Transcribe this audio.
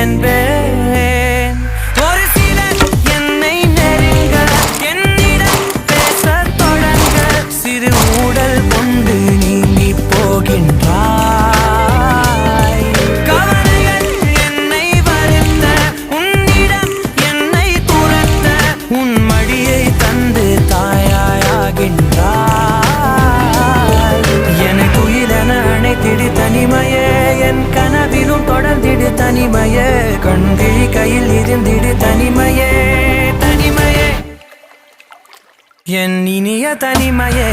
என்பேன். ஒரு சிலர் என்னை நெருங்க என்னிடம் பேசத் தொடங்க சிறு ஊடல் கொண்டு நீங்கி போகின்றாய். கவலைகள் என்னை வருத்த உன்னிடம் என்னை துரத்த உன் மடியை தந்து தாயாயாகின்றாய். என்னை துயிலென அணைத்திடு தனிமையே, என் கனவிலும் தொடர்ந்திடு தனிமையே, கண்கிழி கையில் இருந்திடு தனிமையே தனிமையே, என் இனிய தனிமையே.